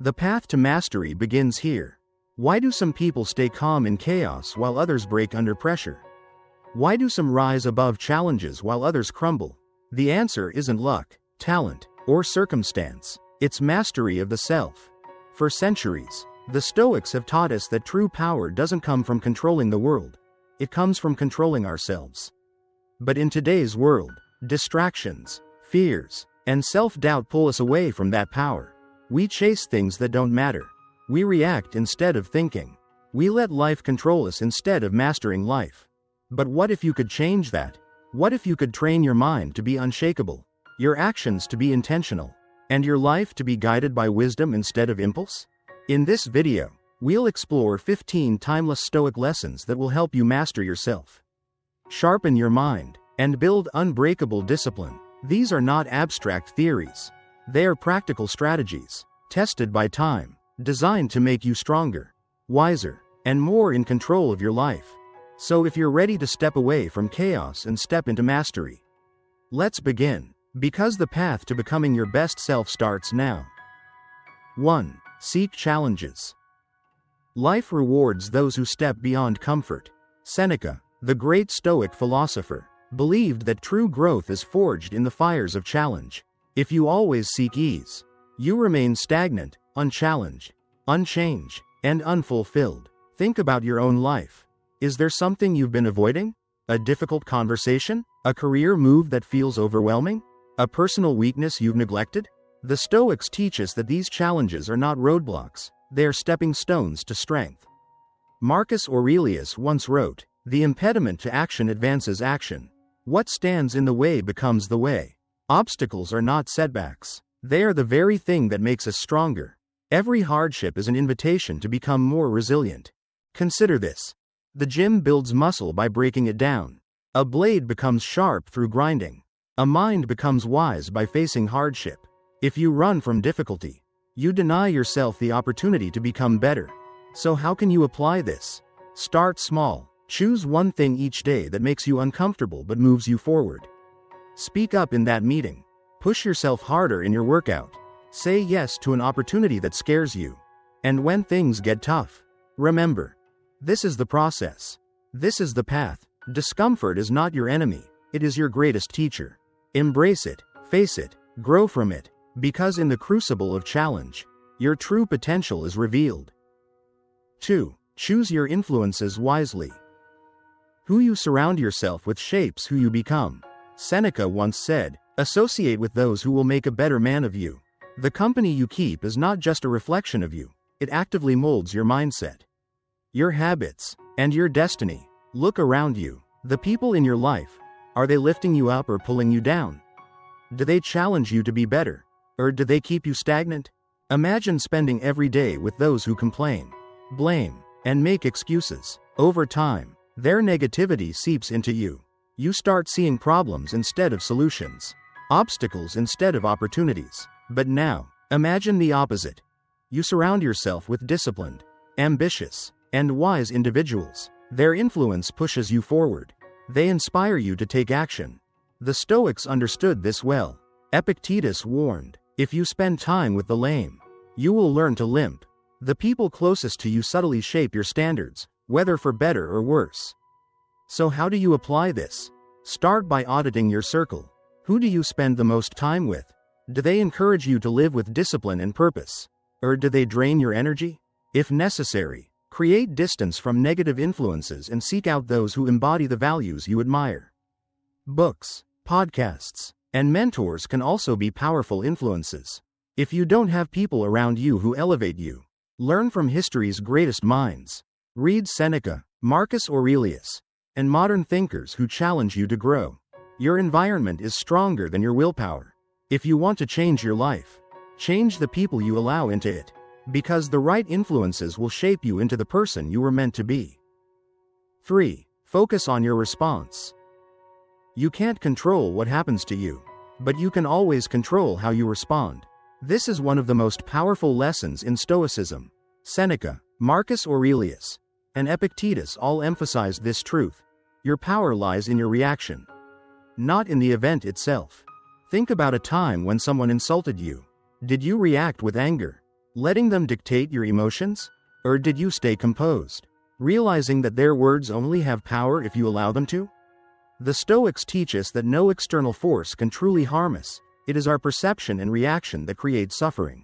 The path to mastery begins here. Why do some people stay calm in chaos while others break under pressure? Why do some rise above challenges while others crumble? The answer isn't luck, talent, or circumstance. It's mastery of the self. For centuries, the Stoics have taught us that true power doesn't come from controlling the world. It comes from controlling ourselves. But in today's world, distractions, fears, and self-doubt pull us away from that power. We chase things that don't matter. We react instead of thinking. We let life control us instead of mastering life. But what if you could change that? What if you could train your mind to be unshakable, your actions to be intentional, and your life to be guided by wisdom instead of impulse? In this video, we'll explore 15 timeless Stoic lessons that will help you master yourself, sharpen your mind, and build unbreakable discipline. These are not abstract theories. They are practical strategies, tested by time, designed to make you stronger, wiser, and more in control of your life. So if you're ready to step away from chaos and step into mastery, let's begin, because the path to becoming your best self starts now. 1. Seek challenges. Life rewards those who step beyond comfort. Seneca, the great Stoic philosopher, believed that true growth is forged in the fires of challenge. If you always seek ease, you remain stagnant, unchallenged, unchanged, and unfulfilled. Think about your own life. Is there something you've been avoiding? A difficult conversation? A career move that feels overwhelming? A personal weakness you've neglected? The Stoics teach us that these challenges are not roadblocks, they are stepping stones to strength. Marcus Aurelius once wrote, "The impediment to action advances action. What stands in the way becomes the way." Obstacles are not setbacks. They are the very thing that makes us stronger. Every hardship is an invitation to become more resilient. Consider this. The gym builds muscle by breaking it down. A blade becomes sharp through grinding. A mind becomes wise by facing hardship. If you run from difficulty, you deny yourself the opportunity to become better. So how can you apply this? Start small. Choose one thing each day that makes you uncomfortable but moves you forward. Speak up in that meeting. Push yourself harder in your workout. Say yes to an opportunity that scares you. And when things get tough, remember, this is the process. This is the path. Discomfort is not your enemy, it is your greatest teacher. Embrace it, face it, grow from it, because in the crucible of challenge, your true potential is revealed. 2. Choose your influences wisely. Who you surround yourself with shapes who you become. Seneca once said, "Associate with those who will make a better man of you." The company you keep is not just a reflection of you, it actively molds your mindset, your habits, and your destiny. Look around you. The people in your life, are they lifting you up or pulling you down? Do they challenge you to be better, or do they keep you stagnant? Imagine spending every day with those who complain, blame, and make excuses. Over time, their negativity seeps into you. You start seeing problems instead of solutions, obstacles instead of opportunities. But now, imagine the opposite. You surround yourself with disciplined, ambitious, and wise individuals. Their influence pushes you forward. They inspire you to take action. The Stoics understood this well. Epictetus warned, "If you spend time with the lame, you will learn to limp." The people closest to you subtly shape your standards, whether for better or worse. So how do you apply this? Start by auditing your circle. Who do you spend the most time with? Do they encourage you to live with discipline and purpose? Or do they drain your energy? If necessary, create distance from negative influences and seek out those who embody the values you admire. Books, podcasts, and mentors can also be powerful influences. If you don't have people around you who elevate you, learn from history's greatest minds. Read Seneca, Marcus Aurelius, and modern thinkers who challenge you to grow. Your environment is stronger than your willpower. If you want to change your life, change the people you allow into it, because the right influences will shape you into the person you were meant to be. 3. Focus on your response. You can't control what happens to you, but you can always control how you respond. This is one of the most powerful lessons in Stoicism. Seneca, Marcus Aurelius, and Epictetus all emphasized this truth. Your power lies in your reaction, not in the event itself. Think about a time when someone insulted you. Did you react with anger, letting them dictate your emotions? Or did you stay composed, realizing that their words only have power if you allow them to? The Stoics teach us that no external force can truly harm us. It is our perception and reaction that create suffering.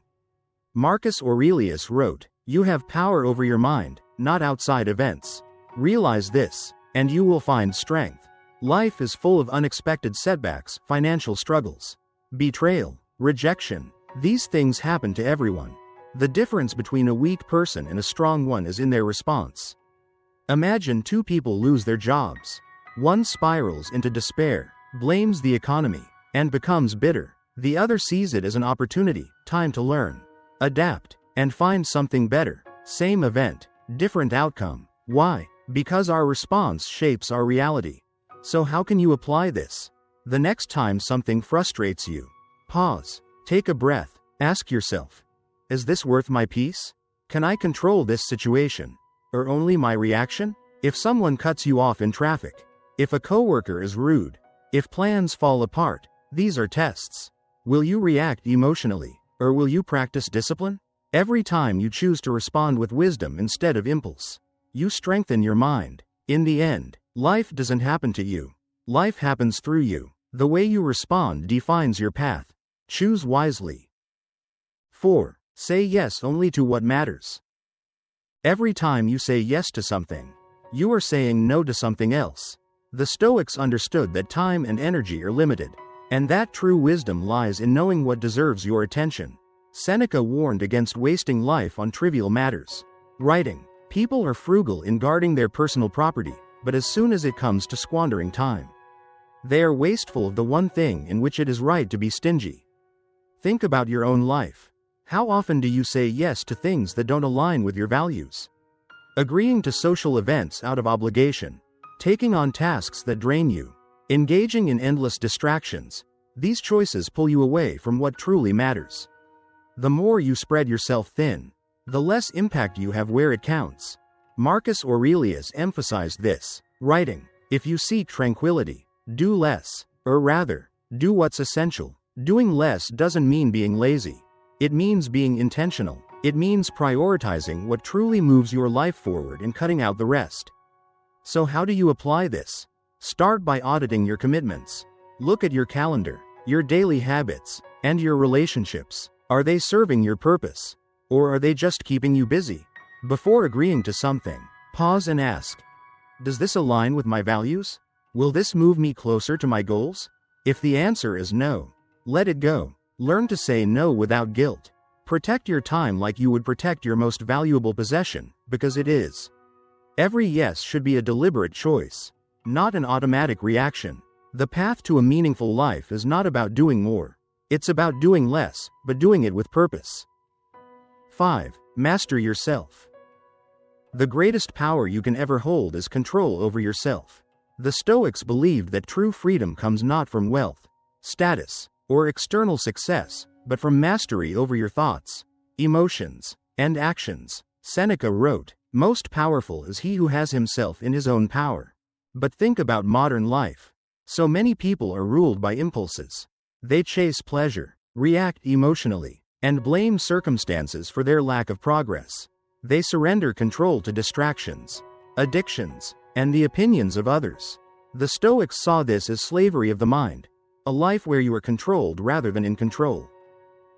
Marcus Aurelius wrote, "You have power over your mind, not outside events. Realize this, and you will find strength." Life is full of unexpected setbacks, financial struggles, betrayal, rejection. These things happen to everyone. The difference between a weak person and a strong one is in their response. Imagine two people lose their jobs. One spirals into despair, blames the economy, and becomes bitter. The other sees it as an opportunity, time to learn, adapt, and find something better. Same event, different outcome. Why? Because our response shapes our reality. So how can you apply this? The next time something frustrates you, pause, take a breath, ask yourself, is this worth my peace? Can I control this situation? Or only my reaction? If someone cuts you off in traffic, if a coworker is rude, if plans fall apart, these are tests. Will you react emotionally, or will you practice discipline? Every time you choose to respond with wisdom instead of impulse, you strengthen your mind. In the end, life doesn't happen to you. Life happens through you. The way you respond defines your path. Choose wisely. 4. Say yes only to what matters. Every time you say yes to something, you are saying no to something else. The Stoics understood that time and energy are limited, and that true wisdom lies in knowing what deserves your attention. Seneca warned against wasting life on trivial matters. Writing, people are frugal in guarding their personal property, but as soon as it comes to squandering time, they are wasteful of the one thing in which it is right to be stingy. Think about your own life. How often do you say yes to things that don't align with your values? Agreeing to social events out of obligation, taking on tasks that drain you, engaging in endless distractions. These choices pull you away from what truly matters. The more you spread yourself thin, the less impact you have where it counts. Marcus Aurelius emphasized this, writing, "If you seek tranquility, do less, or rather, do what's essential." Doing less doesn't mean being lazy. It means being intentional. It means prioritizing what truly moves your life forward and cutting out the rest. So how do you apply this? Start by auditing your commitments. Look at your calendar, your daily habits, and your relationships. Are they serving your purpose? Or are they just keeping you busy? Before agreeing to something, pause and ask, does this align with my values? Will this move me closer to my goals? If the answer is no, let it go. Learn to say no without guilt. Protect your time like you would protect your most valuable possession, because it is. Every yes should be a deliberate choice, not an automatic reaction. The path to a meaningful life is not about doing more. It's about doing less, but doing it with purpose. 5. Master yourself. The greatest power you can ever hold is control over yourself. The Stoics believed that true freedom comes not from wealth, status, or external success, but from mastery over your thoughts, emotions, and actions. Seneca wrote, "Most powerful is he who has himself in his own power." But think about modern life. So many people are ruled by impulses. They chase pleasure, react emotionally, and blame circumstances for their lack of progress. They surrender control to distractions, addictions, and the opinions of others. The Stoics saw this as slavery of the mind, a life where you are controlled rather than in control.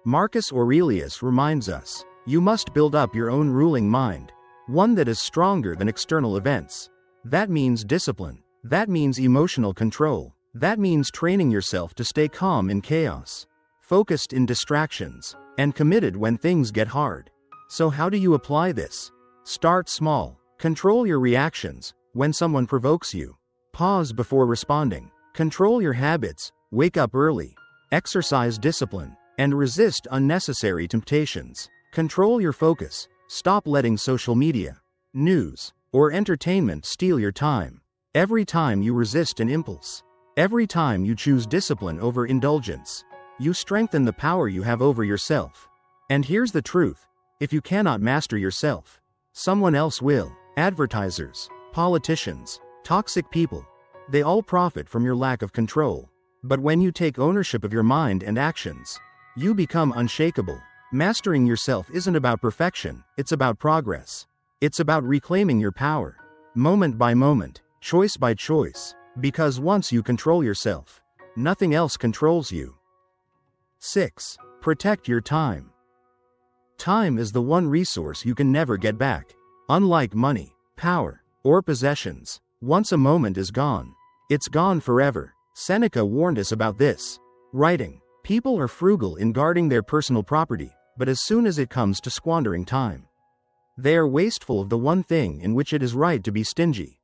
Marcus Aurelius reminds us, you must build up your own ruling mind, one that is stronger than external events. That means discipline. That means emotional control. That means training yourself to stay calm in chaos, focused in distractions, and committed when things get hard. So how do you apply this? Start small. Control your reactions. When someone provokes you, pause before responding. Control your habits. Wake up early, exercise discipline, and resist unnecessary temptations. Control your focus. Stop letting social media, news, or entertainment steal your time. Every time you resist an impulse, every time you choose discipline over indulgence, you strengthen the power you have over yourself. And here's the truth, if you cannot master yourself, someone else will. Advertisers, politicians, toxic people, they all profit from your lack of control. But when you take ownership of your mind and actions, you become unshakable. Mastering yourself isn't about perfection, it's about progress. It's about reclaiming your power, moment by moment, choice by choice, because once you control yourself, nothing else controls you. 6. Protect your time. Time is the one resource you can never get back. Unlike money, power, or possessions, once a moment is gone, it's gone forever. Seneca warned us about this, writing, "People are frugal in guarding their personal property, but as soon as it comes to squandering time, they are wasteful of the one thing in which it is right to be stingy."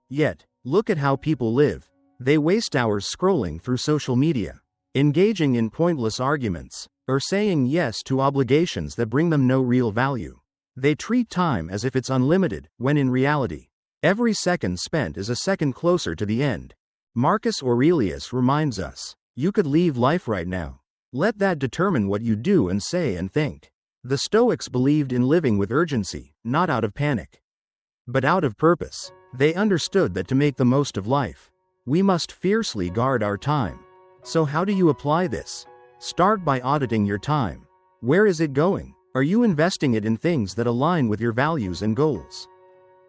Yet, look at how people live. They waste hours scrolling through social media, engaging in pointless arguments, or saying yes to obligations that bring them no real value. They treat time as if it's unlimited, when in reality, every second spent is a second closer to the end. Marcus Aurelius reminds us, you could leave life right now. Let that determine what you do and say and think. The Stoics believed in living with urgency, not out of panic, but out of purpose. They understood that to make the most of life, we must fiercely guard our time. So how do you apply this? Start by auditing your time. Where is it going? Are you investing it in things that align with your values and goals?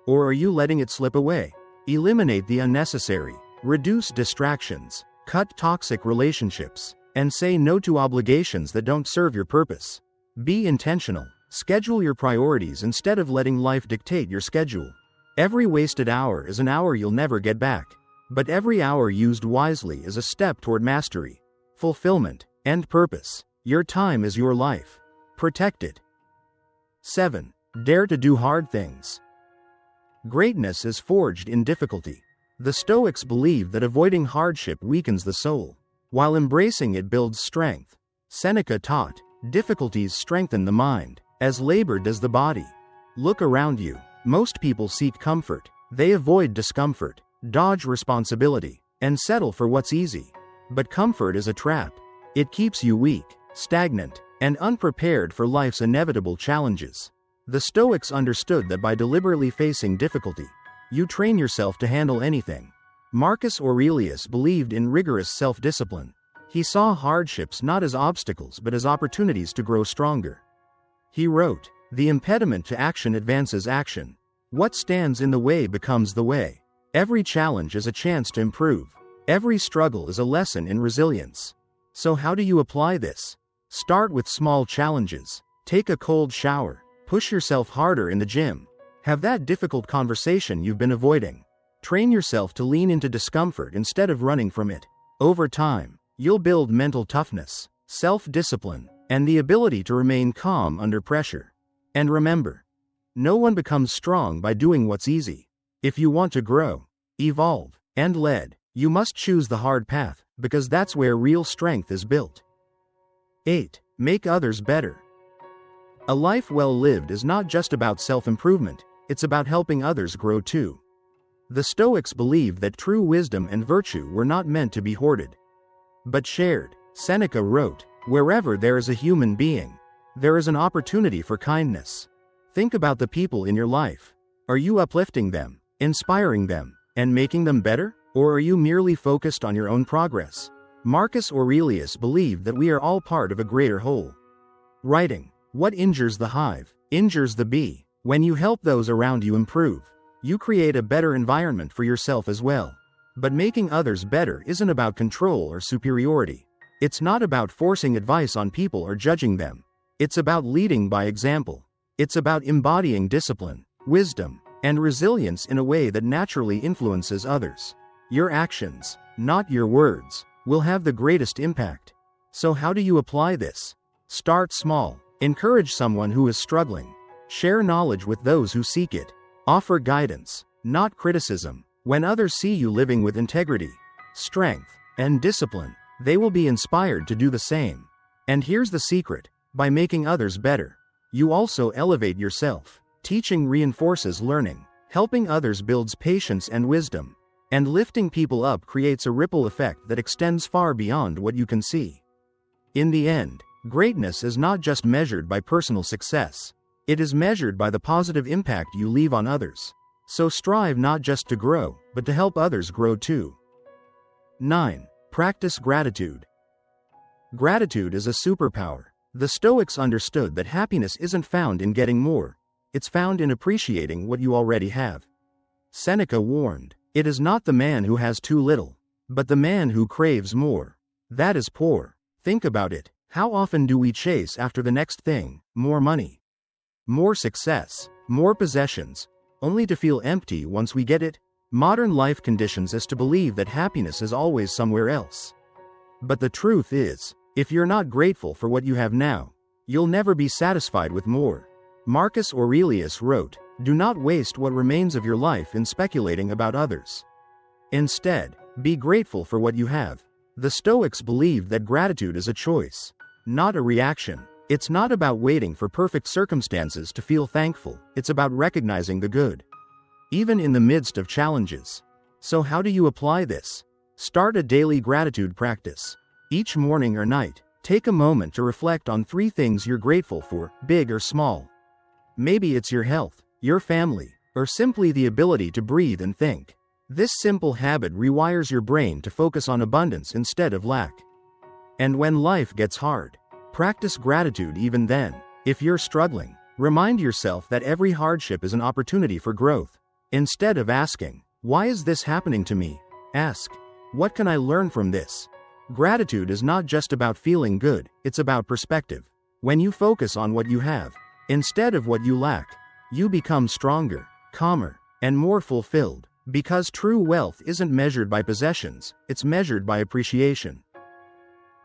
Or are you letting it slip away? Eliminate the unnecessary, reduce distractions, cut toxic relationships, and say no to obligations that don't serve your purpose. Be intentional. Schedule your priorities instead of letting life dictate your schedule. Every wasted hour is an hour you'll never get back. But every hour used wisely is a step toward mastery, fulfillment, and purpose. Your time is your life. Protect it. 7. Dare to do hard things. Greatness is forged in difficulty. The Stoics believe that avoiding hardship weakens the soul, while embracing it builds strength. Seneca taught, difficulties strengthen the mind, as labor does the body. Look around you. Most people seek comfort. They avoid discomfort, dodge responsibility, and settle for what's easy. But comfort is a trap. It keeps you weak, stagnant, and unprepared for life's inevitable challenges. The Stoics understood that by deliberately facing difficulty, you train yourself to handle anything. Marcus Aurelius believed in rigorous self-discipline. He saw hardships not as obstacles but as opportunities to grow stronger. He wrote, "The impediment to action advances action. What stands in the way becomes the way. Every challenge is a chance to improve. Every struggle is a lesson in resilience." So how do you apply this? Start with small challenges. Take a cold shower. Push yourself harder in the gym. Have that difficult conversation you've been avoiding. Train yourself to lean into discomfort instead of running from it. Over time, you'll build mental toughness, self-discipline, and the ability to remain calm under pressure. And remember, no one becomes strong by doing what's easy. If you want to grow, evolve, and lead, you must choose the hard path, because that's where real strength is built. 8. Make others better. A life well lived is not just about self-improvement, it's about helping others grow too. The Stoics believed that true wisdom and virtue were not meant to be hoarded, but shared. Seneca wrote, "Wherever there is a human being, there is an opportunity for kindness." Think about the people in your life. Are you uplifting them, inspiring them, and making them better? Or are you merely focused on your own progress? Marcus Aurelius believed that we are all part of a greater whole. Writing, "What injures the hive, injures the bee." When you help those around you improve, you create a better environment for yourself as well. But making others better isn't about control or superiority. It's not about forcing advice on people or judging them. It's about leading by example. It's about embodying discipline, wisdom, and resilience in a way that naturally influences others. Your actions, not your words, will have the greatest impact. So how do you apply this? Start small. Encourage someone who is struggling. Share knowledge with those who seek it. Offer guidance, not criticism. When others see you living with integrity, strength, and discipline, they will be inspired to do the same. And here's the secret: by making others better, you also elevate yourself. Teaching reinforces learning. Helping others builds patience and wisdom. And lifting people up creates a ripple effect that extends far beyond what you can see. In the end, greatness is not just measured by personal success. It is measured by the positive impact you leave on others. So strive not just to grow, but to help others grow too. 9. Practice gratitude. Gratitude is a superpower. The Stoics understood that happiness isn't found in getting more, it's found in appreciating what you already have. Seneca warned, "It is not the man who has too little, but the man who craves more. That is poor." Think about it. How often do we chase after the next thing, more money, more success, more possessions, only to feel empty once we get it? Modern life conditions us to believe that happiness is always somewhere else. But the truth is, if you're not grateful for what you have now, you'll never be satisfied with more. Marcus Aurelius wrote, "Do not waste what remains of your life in speculating about others. Instead, be grateful for what you have." The Stoics believed that gratitude is a choice, not a reaction. It's not about waiting for perfect circumstances to feel thankful, it's about recognizing the good, even in the midst of challenges. So how do you apply this? Start a daily gratitude practice. Each morning or night, take a moment to reflect on 3 things you're grateful for, big or small. Maybe it's your health, your family, or simply the ability to breathe and think. This simple habit rewires your brain to focus on abundance instead of lack. And when life gets hard, practice gratitude even then. If you're struggling, remind yourself that every hardship is an opportunity for growth. Instead of asking, "Why is this happening to me?" ask, "What can I learn from this?" Gratitude is not just about feeling good, it's about perspective. When you focus on what you have, instead of what you lack, you become stronger, calmer, and more fulfilled. Because true wealth isn't measured by possessions, it's measured by appreciation.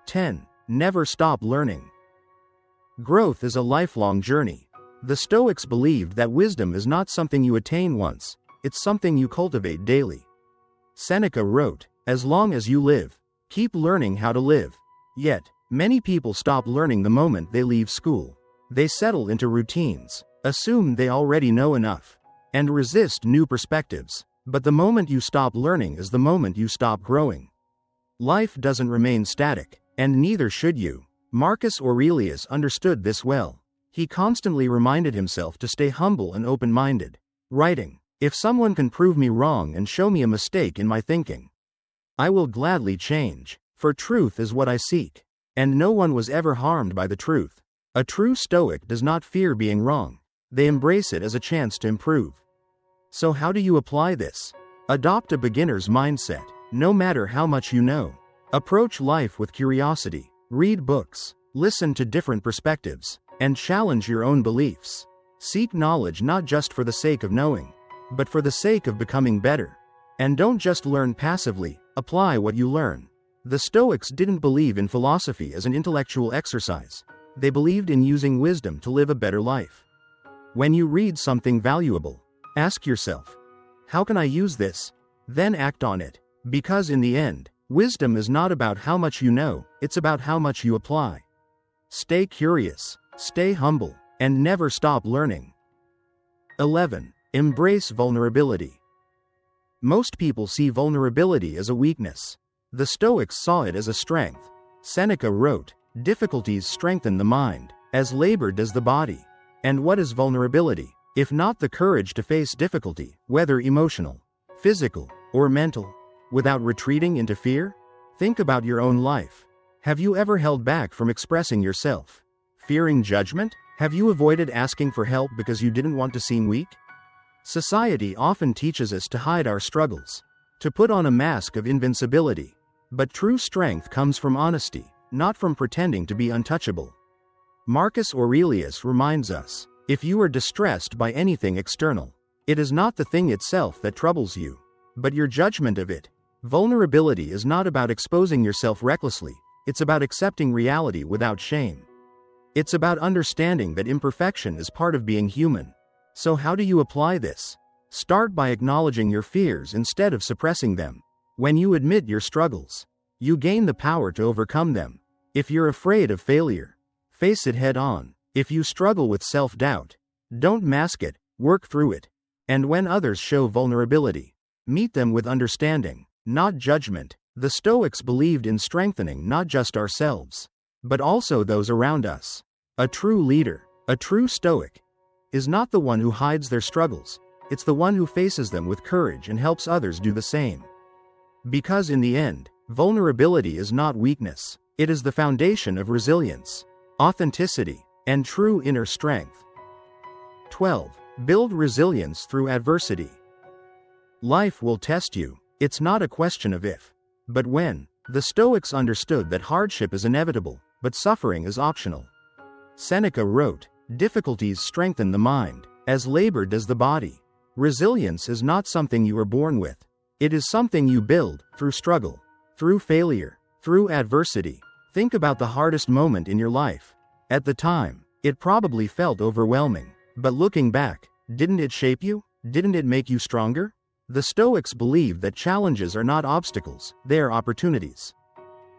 10. Never stop learning. Growth is a lifelong journey. The Stoics believed that wisdom is not something you attain once, it's something you cultivate daily. Seneca wrote, "As long as you live, keep learning how to live." Yet, many people stop learning the moment they leave school. They settle into routines, assume they already know enough, and resist new perspectives. But the moment you stop learning is the moment you stop growing. Life doesn't remain static, and neither should you. Marcus Aurelius understood this well. He constantly reminded himself to stay humble and open-minded, writing, "If someone can prove me wrong and show me a mistake in my thinking, I will gladly change, for truth is what I seek." And no one was ever harmed by the truth. A true Stoic does not fear being wrong. They embrace it as a chance to improve. So how do you apply this? Adopt a beginner's mindset. No matter how much you know, approach life with curiosity. Read books, listen to different perspectives, and challenge your own beliefs. Seek knowledge not just for the sake of knowing, but for the sake of becoming better. And don't just learn passively, apply what you learn. The Stoics didn't believe in philosophy as an intellectual exercise. They believed in using wisdom to live a better life. When you read something valuable, ask yourself, "How can I use this?" Then act on it. Because in the end, wisdom is not about how much you know, it's about how much you apply. Stay curious, stay humble, and never stop learning. 11. Embrace vulnerability. Most people see vulnerability as a weakness. The Stoics saw it as a strength. Seneca wrote, "Difficulties strengthen the mind, as labor does the body." And what is vulnerability, if not the courage to face difficulty, whether emotional, physical, or mental, without retreating into fear? Think about your own life. Have you ever held back from expressing yourself, fearing judgment? Have you avoided asking for help because you didn't want to seem weak? Society often teaches us to hide our struggles, to put on a mask of invincibility. But true strength comes from honesty, not from pretending to be untouchable. Marcus Aurelius reminds us, if you are distressed by anything external, it is not the thing itself that troubles you, but your judgment of it. Vulnerability is not about exposing yourself recklessly, it's about accepting reality without shame. It's about understanding that imperfection is part of being human. So how do you apply this? Start by acknowledging your fears instead of suppressing them. When you admit your struggles, you gain the power to overcome them. If you're afraid of failure, face it head on. If you struggle with self-doubt, don't mask it, work through it. And when others show vulnerability, meet them with understanding, not judgment. The Stoics believed in strengthening not just ourselves, but also those around us. A true leader, a true Stoic, is not the one who hides their struggles, it's the one who faces them with courage and helps others do the same. Because in the end, vulnerability is not weakness, it is the foundation of resilience. authenticity, and true inner strength. 12. Build resilience through adversity. Life will test you. It's not a question of if, but when. The Stoics understood that hardship is inevitable, but suffering is optional. Seneca wrote, "Difficulties strengthen the mind, as labor does the body." Resilience is not something you are born with. It is something you build, through struggle, through failure, through adversity. Think about the hardest moment in your life. At the time, it probably felt overwhelming. But looking back, didn't it shape you? Didn't it make you stronger? The Stoics believed that challenges are not obstacles, they are opportunities.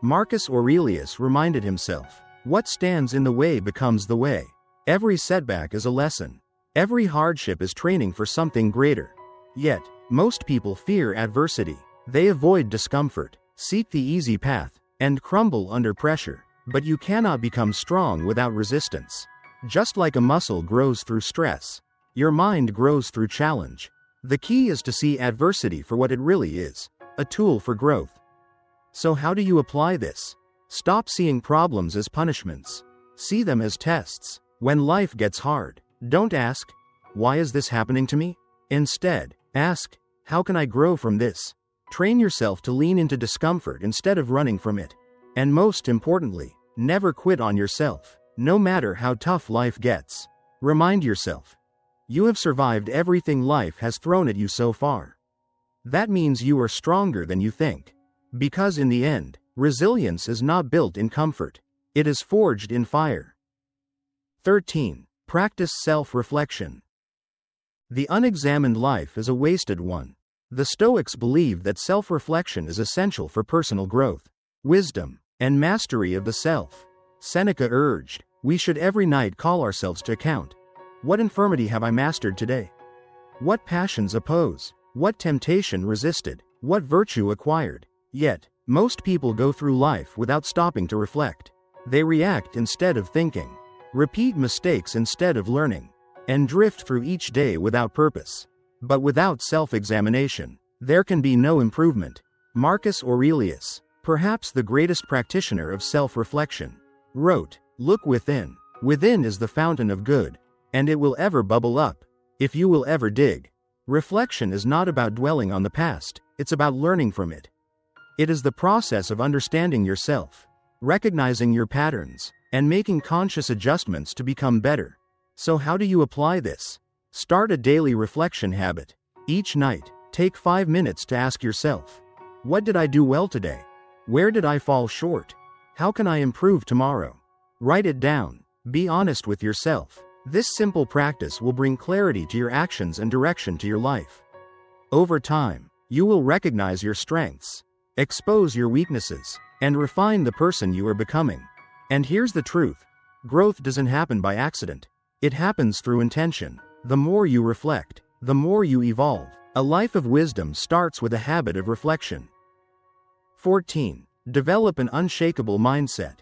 Marcus Aurelius reminded himself, "What stands in the way becomes the way." Every setback is a lesson. Every hardship is training for something greater. Yet, most people fear adversity. They avoid discomfort, seek the easy path, and crumble under pressure. But you cannot become strong without resistance. Just like a muscle grows through stress, your mind grows through challenge. The key is to see adversity for what it really is, a tool for growth. So how do you apply this? Stop seeing problems as punishments. See them as tests. When life gets hard, don't ask, "Why is this happening to me?" Instead, ask, "How can I grow from this?" Train yourself to lean into discomfort instead of running from it. And most importantly, never quit on yourself, no matter how tough life gets. Remind yourself, you have survived everything life has thrown at you so far. That means you are stronger than you think. Because in the end, resilience is not built in comfort. It is forged in fire. 13. Practice self-reflection. The unexamined life is a wasted one. The Stoics believed that self-reflection is essential for personal growth, wisdom, and mastery of the self. Seneca urged, "We should every night call ourselves to account. What infirmity have I mastered today? What passions oppose? What temptation resisted? What virtue acquired?" Yet, most people go through life without stopping to reflect. They react instead of thinking, repeat mistakes instead of learning, and drift through each day without purpose. But without self-examination, there can be no improvement. Marcus Aurelius, perhaps the greatest practitioner of self-reflection, wrote, "Look within. Within is the fountain of good, and it will ever bubble up, if you will ever dig." Reflection is not about dwelling on the past, it's about learning from it. It is the process of understanding yourself, recognizing your patterns, and making conscious adjustments to become better. So how do you apply this? Start a daily reflection habit. Each night, take 5 minutes to ask yourself, "What did I do well today? Where did I fall short? How can I improve tomorrow?" Write it down. Be honest with yourself. This simple practice will bring clarity to your actions and direction to your life. Over time, you will recognize your strengths, expose your weaknesses, and refine the person you are becoming. And here's the truth. Growth doesn't happen by accident. It happens through intention. The more you reflect, the more you evolve. A life of wisdom starts with a habit of reflection. 14. Develop an unshakable mindset.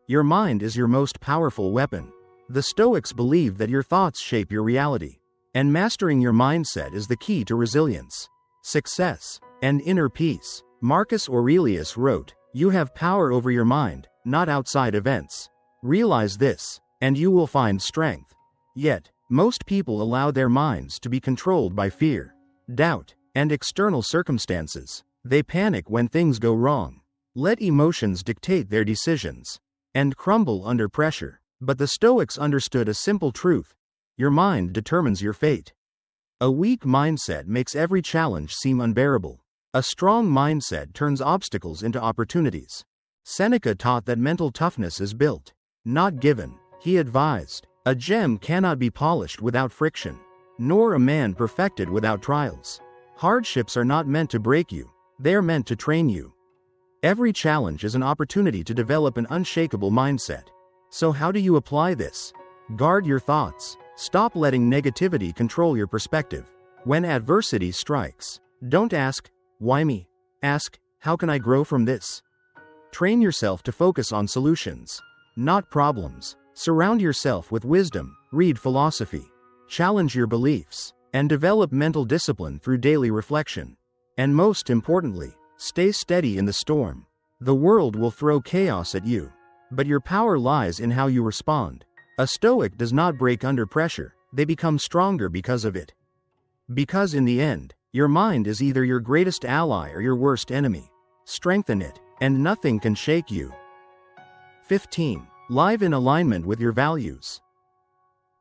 Your mind is your most powerful weapon. The Stoics believe that your thoughts shape your reality, and mastering your mindset is the key to resilience, success, and inner peace. Marcus Aurelius wrote, "You have power over your mind, not outside events. Realize this, and you will find strength." Yet, most people allow their minds to be controlled by fear, doubt, and external circumstances. They panic when things go wrong, let emotions dictate their decisions, and crumble under pressure. But the Stoics understood a simple truth: your mind determines your fate. A weak mindset makes every challenge seem unbearable. A strong mindset turns obstacles into opportunities. Seneca taught that mental toughness is built, not given. He advised, "A gem cannot be polished without friction, nor a man perfected without trials." Hardships are not meant to break you, they are meant to train you. Every challenge is an opportunity to develop an unshakable mindset. So how do you apply this? Guard your thoughts. Stop letting negativity control your perspective. When adversity strikes, don't ask, "Why me?" Ask, "How can I grow from this?" Train yourself to focus on solutions, not problems. Surround yourself with wisdom, read philosophy, challenge your beliefs, and develop mental discipline through daily reflection. And most importantly, stay steady in the storm. The world will throw chaos at you, but your power lies in how you respond. A Stoic does not break under pressure, they become stronger because of it. Because in the end, your mind is either your greatest ally or your worst enemy. Strengthen it, and nothing can shake you. 15. Live in alignment with your values.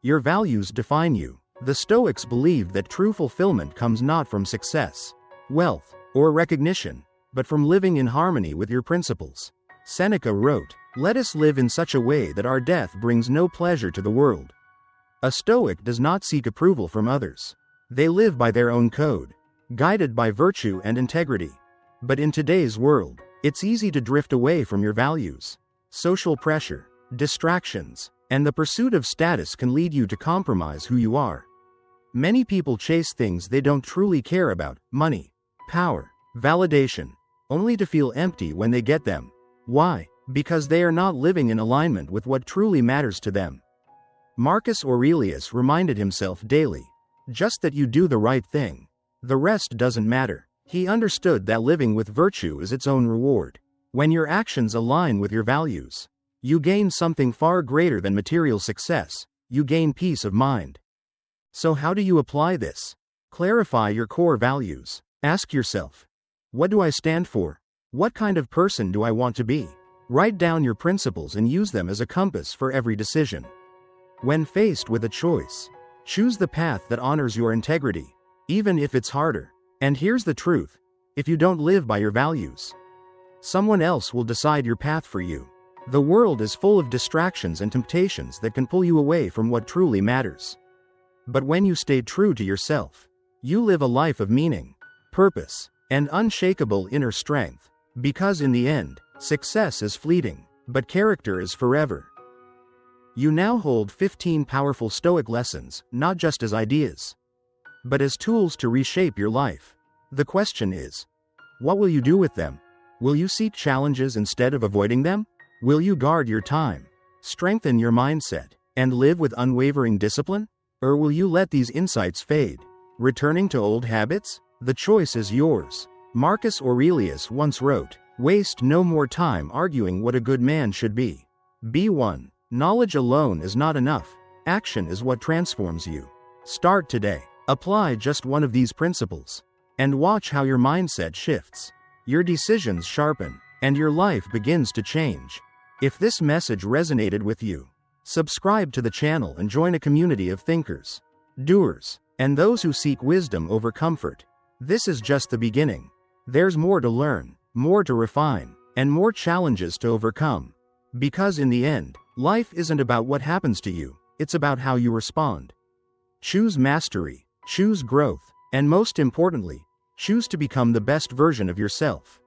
Your values define you. The Stoics believed that true fulfillment comes not from success, wealth, or recognition, but from living in harmony with your principles. Seneca wrote, "Let us live in such a way that our death brings no pleasure to the world." A Stoic does not seek approval from others. They live by their own code, guided by virtue and integrity. But in today's world, it's easy to drift away from your values. Social pressure, distractions, and the pursuit of status can lead you to compromise who you are. Many people chase things they don't truly care about: money, power, validation, only to feel empty when they get them. Why? Because they are not living in alignment with what truly matters to them. Marcus Aurelius reminded himself daily, "Just that you do the right thing. The rest doesn't matter." He understood that living with virtue is its own reward. When your actions align with your values, you gain something far greater than material success. You gain peace of mind. So how do you apply this? Clarify your core values. Ask yourself, what do I stand for? What kind of person do I want to be? Write down your principles and use them as a compass for every decision. When faced with a choice, choose the path that honors your integrity, even if it's harder. And here's the truth: if you don't live by your values, someone else will decide your path for you. The world is full of distractions and temptations that can pull you away from what truly matters. But when you stay true to yourself, you live a life of meaning, purpose, and unshakable inner strength. Because in the end, success is fleeting, but character is forever. You now hold 15 powerful Stoic lessons, not just as ideas, but as tools to reshape your life. The question is, what will you do with them? Will you seek challenges instead of avoiding them? Will you guard your time, strengthen your mindset, and live with unwavering discipline? Or will you let these insights fade, returning to old habits? The choice is yours. Marcus Aurelius once wrote, "Waste no more time arguing what a good man should be. Be one." Knowledge alone is not enough. Action is what transforms you. Start today. Apply just one of these principles, and watch how your mindset shifts, your decisions sharpen, and your life begins to change. If this message resonated with you, subscribe to the channel and join a community of thinkers, doers, and those who seek wisdom over comfort. This is just the beginning. There's more to learn, more to refine, and more challenges to overcome. Because in the end, life isn't about what happens to you, it's about how you respond. Choose mastery, choose growth, and most importantly, choose to become the best version of yourself.